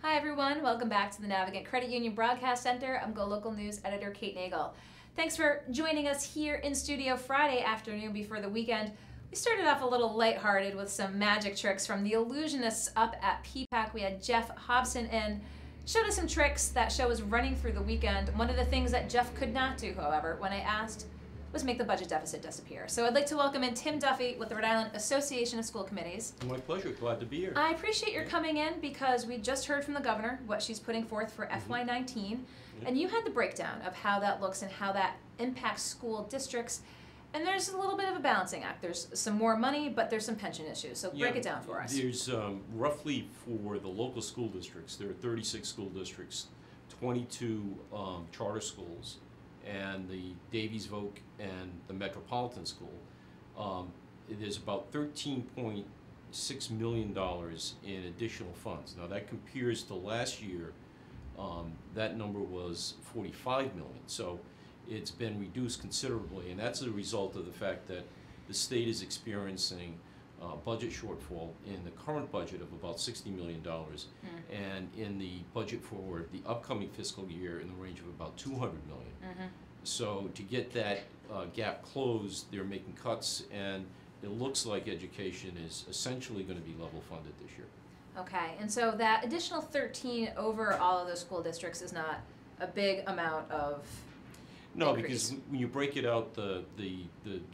Hi everyone, welcome back to the Navigant Credit Union Broadcast Center. I'm GoLocal News Editor Kate Nagel. Thanks for joining us here in studio Friday afternoon before the weekend. We started off a little lighthearted with some magic tricks from the illusionists up at PPAC. We had Jeff Hobson in, showed us some tricks that show us running through the weekend. One of the things that Jeff could not do, however, when I asked, was make the budget deficit disappear. So I'd like to welcome in Tim Duffy with the Rhode Island Association of School Committees. My pleasure, glad to be here. I appreciate your coming in because we just heard from the governor what she's putting forth for FY19, and you had the breakdown of how that looks and how that impacts school districts. And there's a little bit of a balancing act. There's some more money, but there's some pension issues. So break it down for us. There's roughly for the local school districts, there are 36 school districts, 22 charter schools, and the Davies Voc and the Metropolitan School. There's about $13.6 million in additional funds. Now that compares to last year, that number was $45 million. So it's been reduced considerably, and that's a result of the fact that the state is experiencing a budget shortfall in the current budget of about $60 million, and in the budget for the upcoming fiscal year in the range of about $200 million. So to get that gap closed, they're making cuts, and it looks like education is essentially going to be level funded this year. Okay, and so that additional 13 over all of those school districts is not a big amount of No, increase. because when you break it out, the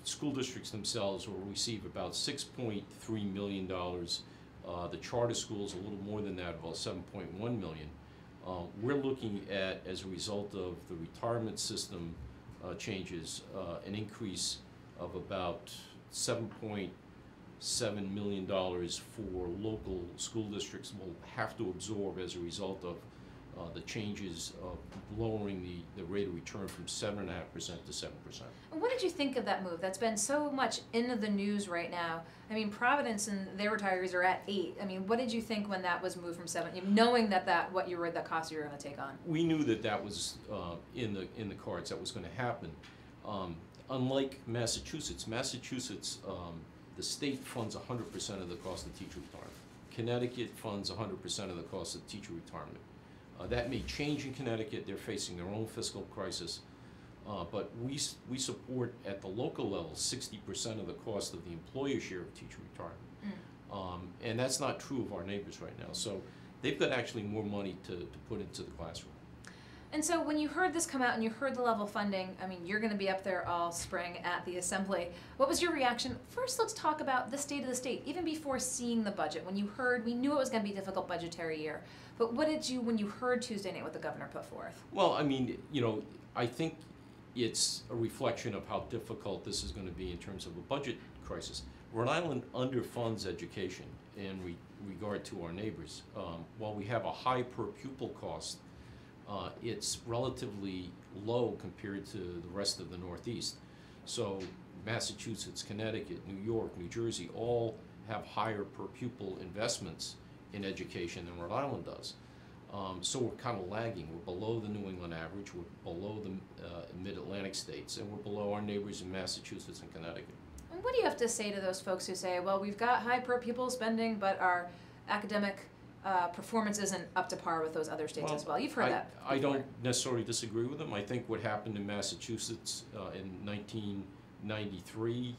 school districts themselves will receive about $6.3 million. The charter schools a little more than that, about $7.1 million. We're looking at, as a result of the retirement system changes, an increase of about $7.7 million for local school districts will have to absorb as a result of the changes of lowering the rate of return from 7.5% to 7%. And what did you think of that move? That's been so much in the news right now. I mean, Providence and their retirees are at 8. I mean, what did you think when that was moved from 7, knowing that what you were the cost you were going to take on? We knew that was in the cards, that was going to happen. Unlike Massachusetts, the state funds 100% of the cost of teacher retirement. Connecticut funds 100% of the cost of teacher retirement. That may change in Connecticut. They're facing their own fiscal crisis. But we support at the local level 60% of the cost of the employer share of teacher retirement. And that's not true of our neighbors right now. So they've got actually more money to put into the classroom. And so when you heard this come out and you heard the level funding, I mean, you're going to be up there all spring at the Assembly. What was your reaction? First, let's talk about the state of the state. Even before seeing the budget, when you heard, we knew it was going to be a difficult budgetary year. But what did you, when you heard Tuesday night what the governor put forth? Well, I mean, I think it's a reflection of how difficult this is going to be in terms of a budget crisis. Rhode Island underfunds education in regard to our neighbors. While we have a high per pupil cost, it's relatively low compared to the rest of the Northeast. So Massachusetts, Connecticut, New York, New Jersey all have higher per pupil investments in education than Rhode Island does. So we're kind of lagging. We're below the New England average, we're below the mid-Atlantic states, and we're below our neighbors in Massachusetts and Connecticut. And what do you have to say to those folks who say, well, we've got high per pupil spending, but our academic performance isn't up to par with those other states as well? You've heard that before. I don't necessarily disagree with them. I think what happened in Massachusetts in 1993,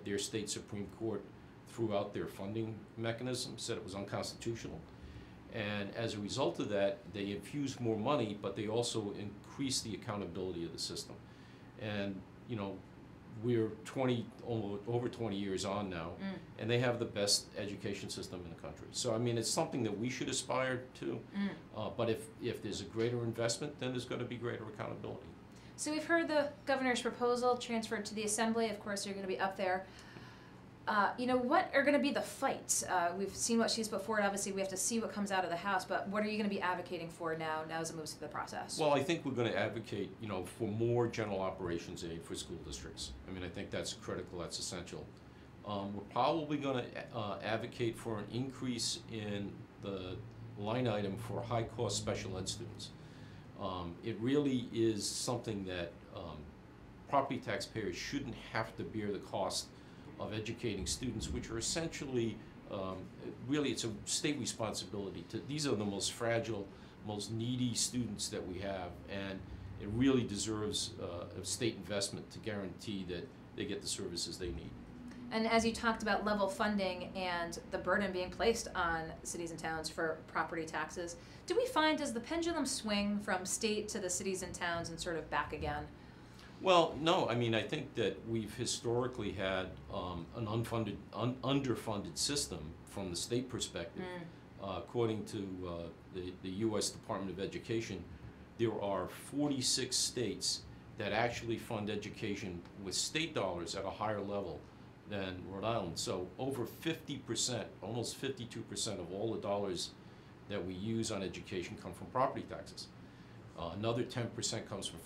their state Supreme Court threw out their funding mechanism, said it was unconstitutional. And as a result of that, they infused more money, but they also increased the accountability of the system. And, we're over 20 years on now, and they have the best education system in the country. So, I mean, it's something that we should aspire to, but if there's a greater investment, then there's going to be greater accountability. So we've heard the governor's proposal transferred to the Assembly. Of course, you're going to be up there. What are going to be the fights? We've seen what she's put forward. Obviously, we have to see what comes out of the House, but what are you going to be advocating for now as it moves through the process? Well, I think we're going to advocate, for more general operations aid for school districts. I mean, I think that's critical, that's essential. We're probably going to advocate for an increase in the line item for high-cost special ed students. It really is something that property taxpayers shouldn't have to bear the cost of educating students, which are essentially really it's a state responsibility. These are the most fragile, most needy students that we have, and it really deserves a state investment to guarantee that they get the services they need. And as you talked about level funding and the burden being placed on cities and towns for property taxes, do we find, does the pendulum swing from state to the cities and towns and sort of back again? Well, no, I mean, I think that we've historically had an underfunded system from the state perspective. According to the U.S. Department of Education, there are 46 states that actually fund education with state dollars at a higher level than Rhode Island. So over 50%, almost 52% of all the dollars that we use on education come from property taxes. Another 10% comes from